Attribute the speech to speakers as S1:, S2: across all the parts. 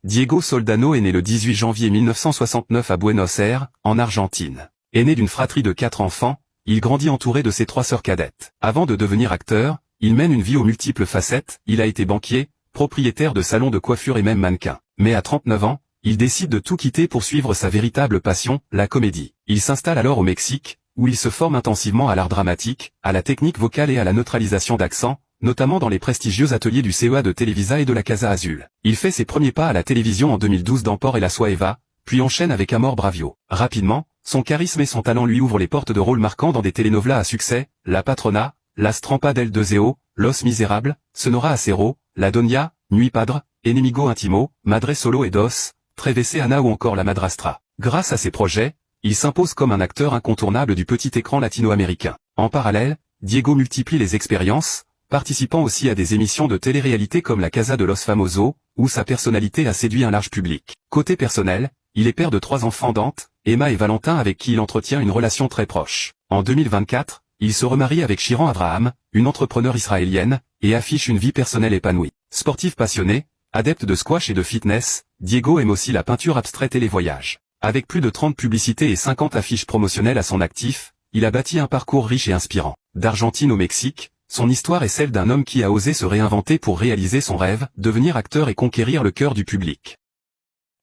S1: Diego Soldano est né le 18 janvier 1969 à Buenos Aires, en Argentine. Aîné d'une fratrie de 4 enfants, il grandit entouré de ses 3 sœurs cadettes. Avant de devenir acteur, il mène une vie aux multiples facettes, il a été banquier, propriétaire de salons de coiffure et même mannequin. Mais à 39 ans, il décide de tout quitter pour suivre sa véritable passion, la comédie. Il s'installe alors au Mexique, où il se forme intensivement à l'art dramatique, à la technique vocale et à la neutralisation d'accent, notamment dans les prestigieux ateliers du CEA de Televisa et de la Casa Azul. Il fait ses premiers pas à la télévision en 2012 dans Por et la Sueva, puis enchaîne avec Amor Bravio. Rapidement, son charisme et son talent lui ouvrent les portes de rôles marquants dans des telenovelas à succès, La Patrona, Las Trampas del Deseo, Los Miserables, Sonora Acero, La Doña, Nuit Padre, Enemigo Intimo, Madre Solo et Dos, Trevese Ana ou encore La Madrastra. Grâce à ses projets, il s'impose comme un acteur incontournable du petit écran latino-américain. En parallèle, Diego multiplie les expériences, participant aussi à des émissions de télé-réalité comme La Casa de los Famosos, où sa personnalité a séduit un large public. Côté personnel, il est père de 3 enfants Dante, Emma et Valentin avec qui il entretient une relation très proche. En 2024, il se remarie avec Shiran Abraham, une entrepreneure israélienne, et affiche une vie personnelle épanouie. Sportif passionné, adepte de squash et de fitness, Diego aime aussi la peinture abstraite et les voyages. Avec plus de 30 publicités et 50 affiches promotionnelles à son actif, il a bâti un parcours riche et inspirant. D'Argentine au Mexique, son histoire est celle d'un homme qui a osé se réinventer pour réaliser son rêve, devenir acteur et conquérir le cœur du public.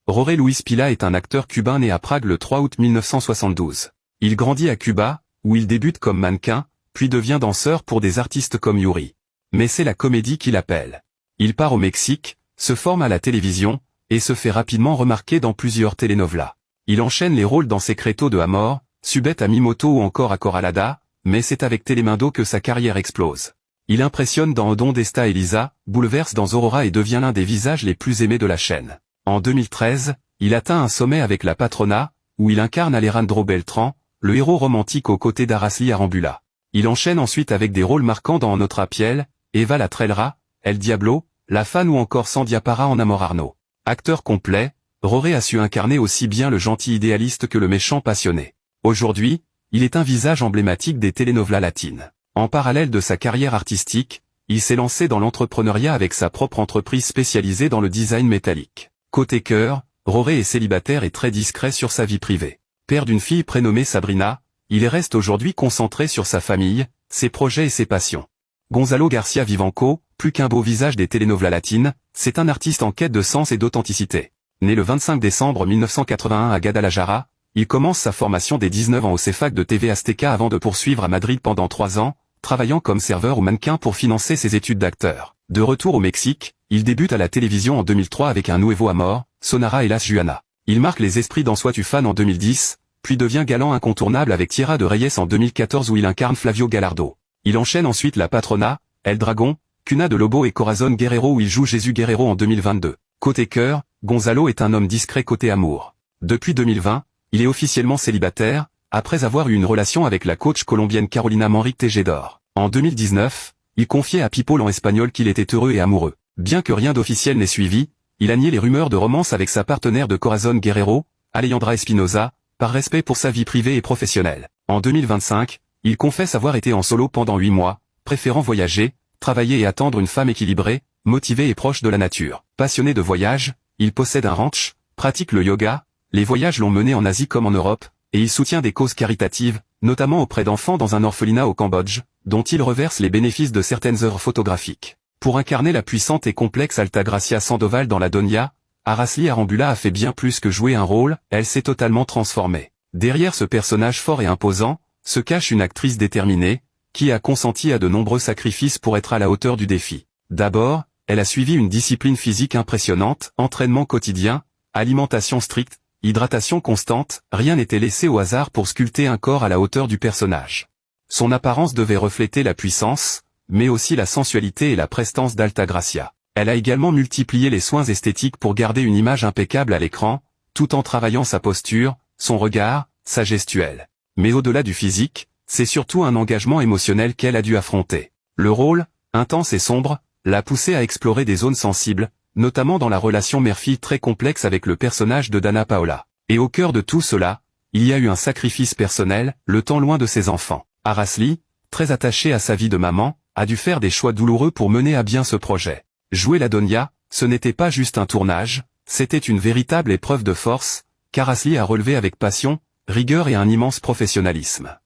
S1: Jorge Luis Pila est un acteur cubain né à Prague le 3 août 1972. Il grandit à Cuba, où il débute comme mannequin, puis devient danseur pour des artistes comme Yuri. Mais c'est la comédie qui l'appelle. Il part au Mexique, se forme à la télévision, et se fait rapidement remarquer dans plusieurs telenovelas. Il enchaîne les rôles dans Secreto de Amor, Subet a Mimoto ou encore à Corralada, mais c'est avec Telemundo que sa carrière explose. Il impressionne dans Donde está Elisa, bouleverse dans Aurora et devient l'un des visages les plus aimés de la chaîne. En 2013, il atteint un sommet avec La Patrona, où il incarne Alejandro Beltrán, le héros romantique aux côtés d'Araceli Arambula. Il enchaîne ensuite avec des rôles marquants dans En Otra Piel, Eva la Trellera, El Diablo, La Fan ou encore Sandia Para en Amor Arno. Acteur complet, Jorge a su incarner aussi bien le gentil idéaliste que le méchant passionné. Aujourd'hui, il est un visage emblématique des telenovelas latines. En parallèle de sa carrière artistique, il s'est lancé dans l'entrepreneuriat avec sa propre entreprise spécialisée dans le design métallique. Côté cœur, Jorge est célibataire et très discret sur sa vie privée. Père d'une fille prénommée Sabrina, il reste aujourd'hui concentré sur sa famille, ses projets et ses passions. Gonzalo Garcia Vivanco, plus qu'un beau visage des telenovelas latines, c'est un artiste en quête de sens et d'authenticité. Né le 25 décembre 1981 à Guadalajara, il commence sa formation dès 19 ans au CEFAC de TV Azteca avant de poursuivre à Madrid pendant 3 ans, travaillant comme serveur ou mannequin pour financer ses études d'acteur. De retour au Mexique, il débute à la télévision en 2003 avec Un Nuevo Amor, Sonara et Las Juana. Il marque les esprits dans Sois-tu fan en 2010, puis devient galant incontournable avec Tierra de Reyes en 2014 où il incarne Flavio Gallardo. Il enchaîne ensuite La Patrona, El Dragon, Cuna de Lobo et Corazon Guerrero où il joue Jésus Guerrero en 2022. Côté cœur, Gonzalo est un homme discret côté amour. Depuis 2020, il est officiellement célibataire, après avoir eu une relation avec la coach colombienne Carolina Manrique Tejedor. En 2019, il confiait à People en espagnol qu'il était heureux et amoureux. Bien que rien d'officiel n'ait suivi, il a nié les rumeurs de romance avec sa partenaire de Corazon Guerrero, Alejandra Espinosa, par respect pour sa vie privée et professionnelle. En 2025, il confesse avoir été en solo pendant 8 mois, préférant voyager, travailler et attendre une femme équilibrée, motivée et proche de la nature. Passionné de voyage, il possède un ranch, pratique le yoga, les voyages l'ont mené en Asie comme en Europe, et il soutient des causes caritatives, notamment auprès d'enfants dans un orphelinat au Cambodge, dont il reverse les bénéfices de certaines œuvres photographiques. Pour incarner la puissante et complexe Altagracia Sandoval dans La Doña, Araceli Arambula a fait bien plus que jouer un rôle, elle s'est totalement transformée. Derrière ce personnage fort et imposant, se cache une actrice déterminée, qui a consenti à de nombreux sacrifices pour être à la hauteur du défi. D'abord, elle a suivi une discipline physique impressionnante, entraînement quotidien, alimentation stricte, hydratation constante, rien n'était laissé au hasard pour sculpter un corps à la hauteur du personnage. Son apparence devait refléter la puissance, mais aussi la sensualité et la prestance d'Altagracia. Elle a également multiplié les soins esthétiques pour garder une image impeccable à l'écran, tout en travaillant sa posture, son regard, sa gestuelle. Mais au-delà du physique, c'est surtout un engagement émotionnel qu'elle a dû affronter. Le rôle, intense et sombre, l'a poussée à explorer des zones sensibles, notamment dans la relation mère-fille très complexe avec le personnage de Dana Paola. Et au cœur de tout cela, il y a eu un sacrifice personnel, le temps loin de ses enfants. Araceli, très attachée à sa vie de maman, a dû faire des choix douloureux pour mener à bien ce projet. Jouer La Doña, ce n'était pas juste un tournage, C'était une véritable épreuve de force, car Astley a relevé avec passion, rigueur et un immense professionnalisme.